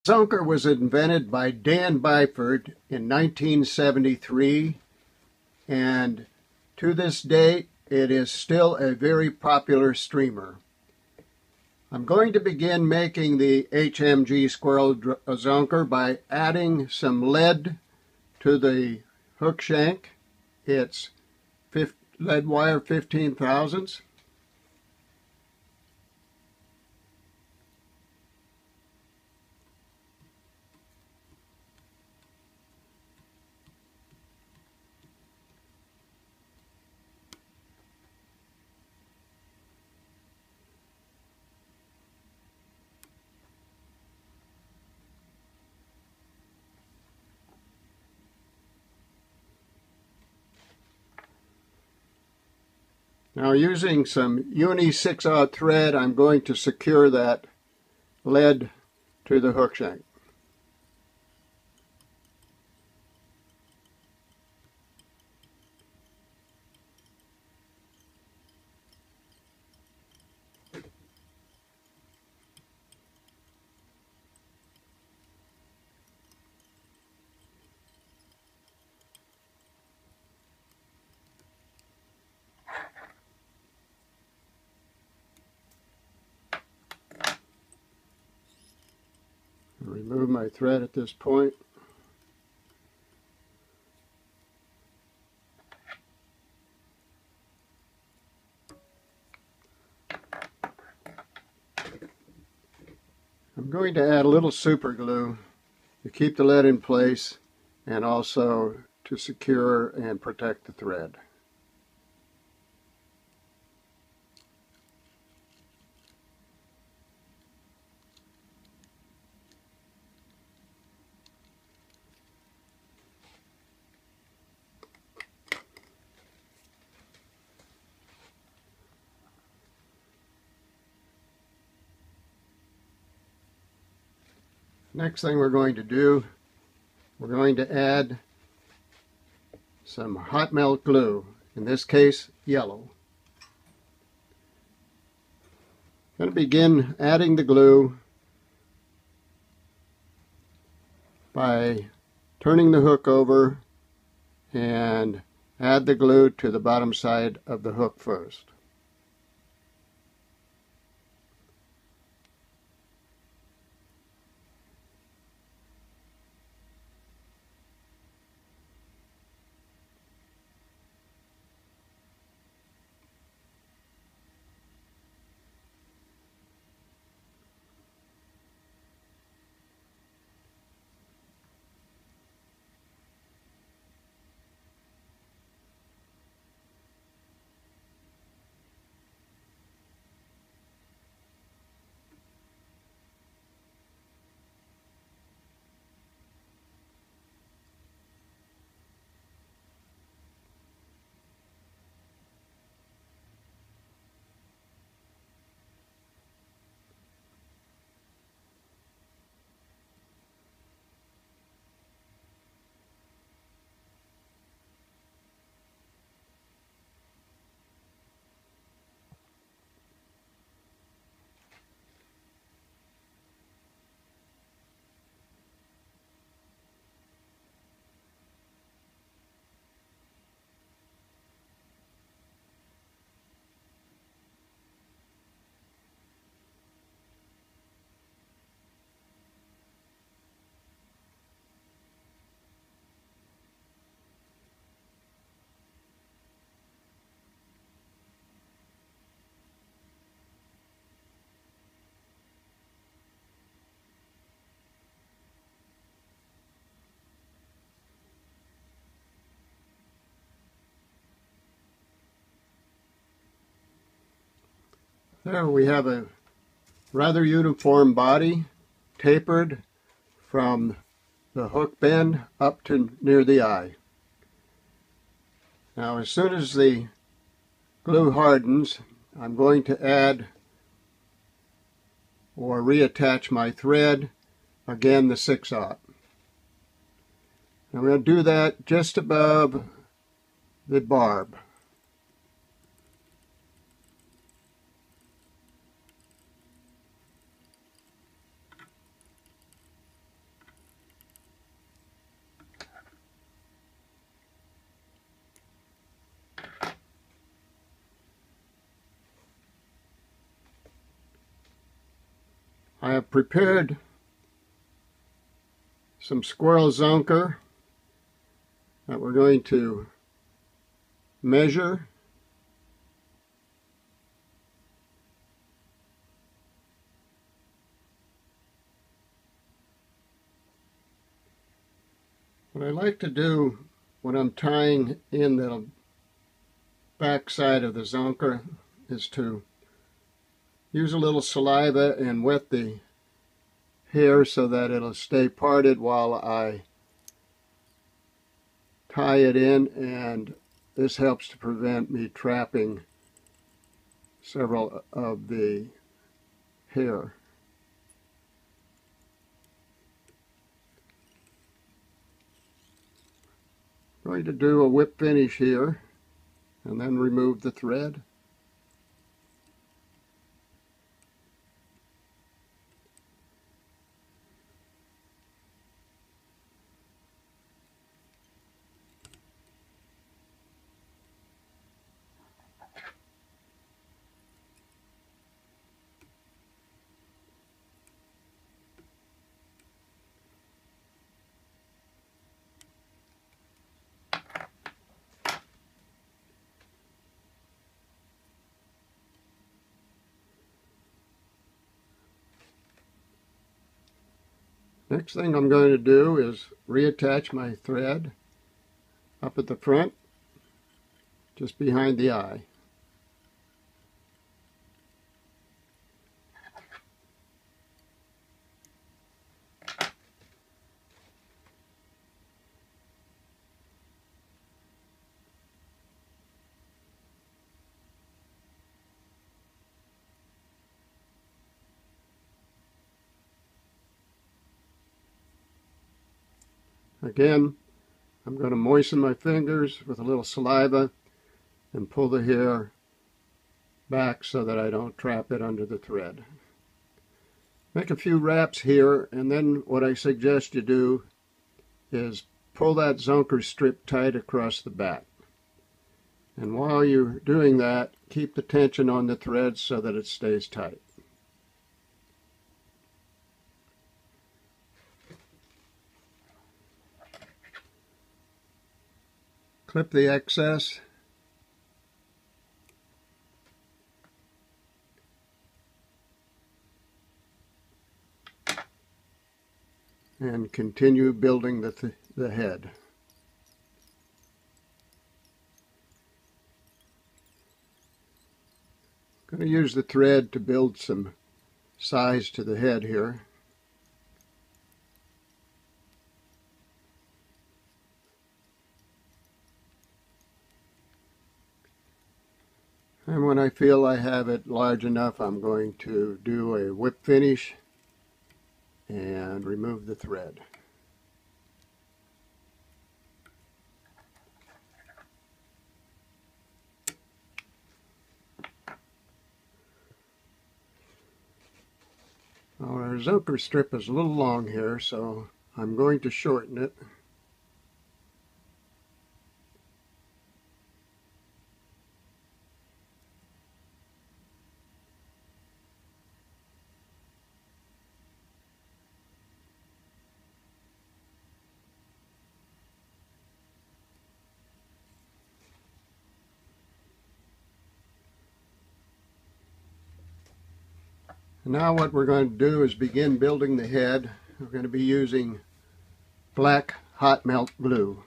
Zonker was invented by Dan Byford in 1973, and to this day it is still a very popular streamer. I'm going to begin making the HMG Squirrel Zonker by adding some lead to the hook shank. It's lead wire 15 thousandths. Now, using some uni 6/0 thread, I'm going to secure that lead to the hook shank. Remove my thread at this point. I'm going to add a little super glue to keep the lead in place and also to secure and protect the thread. Next thing we're going to do, we're going to add some hot melt glue, in this case yellow. I'm going to begin adding the glue by turning the hook over and add the glue to the bottom side of the hook first. There we have a rather uniform body, tapered from the hook bend up to near the eye. Now, as soon as the glue hardens, I'm going to add or reattach my thread, again the 6/0. I'm going to do that just above the barb. I have prepared some Squirrel Zonker that we're going to measure. What I like to do when I'm tying in the back side of the Zonker is to use a little saliva and wet the hair so that it'll stay parted while I tie it in, and this helps to prevent me trapping several of the hair. I'm going to do a whip finish here and then remove the thread. Next thing I'm going to do is reattach my thread up at the front, just behind the eye. Again, I'm going to moisten my fingers with a little saliva and pull the hair back so that I don't trap it under the thread. Make a few wraps here, and then what I suggest you do is pull that Zonker strip tight across the back. And while you're doing that, keep the tension on the thread so that it stays tight. Clip the excess. And continue building the head. I'm going to use the thread to build some size to the head here. And when I feel I have it large enough, I'm going to do a whip finish and remove the thread. Now our Zonker strip is a little long here, so I'm going to shorten it. Now what we're going to do is begin building the head. We're going to be using black hot melt glue.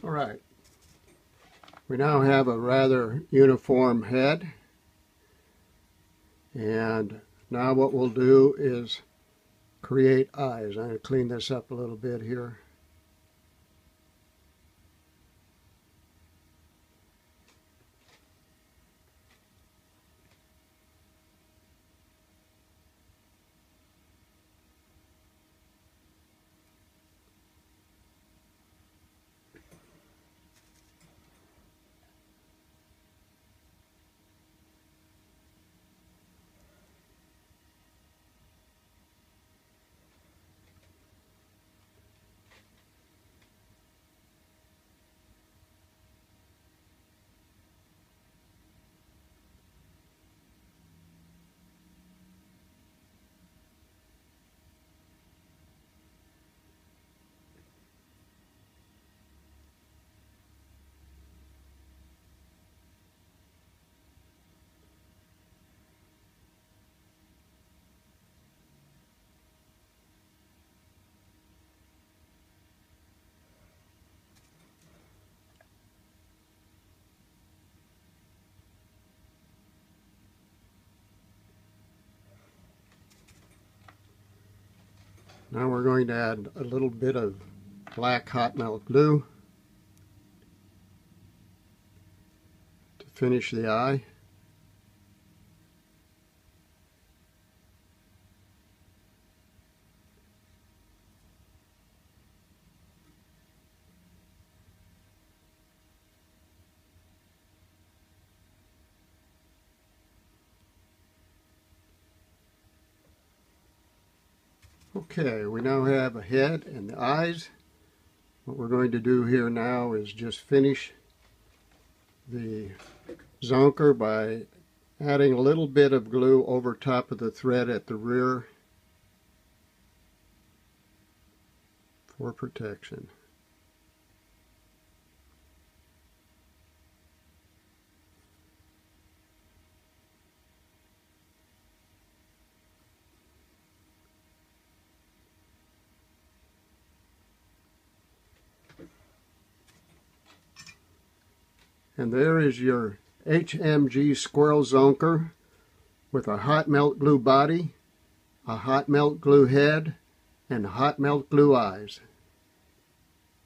All right. We now have a rather uniform head. And now what we'll do is create eyes. I'm going to clean this up a little bit here. Now we're going to add a little bit of black hot melt glue to finish the eye. Okay, we now have a head and the eyes. What we're going to do here now is just finish the zonker by adding a little bit of glue over top of the thread at the rear for protection. And there is your HMG Squirrel Zonker with a hot melt glue body, a hot melt glue head, and hot melt glue eyes.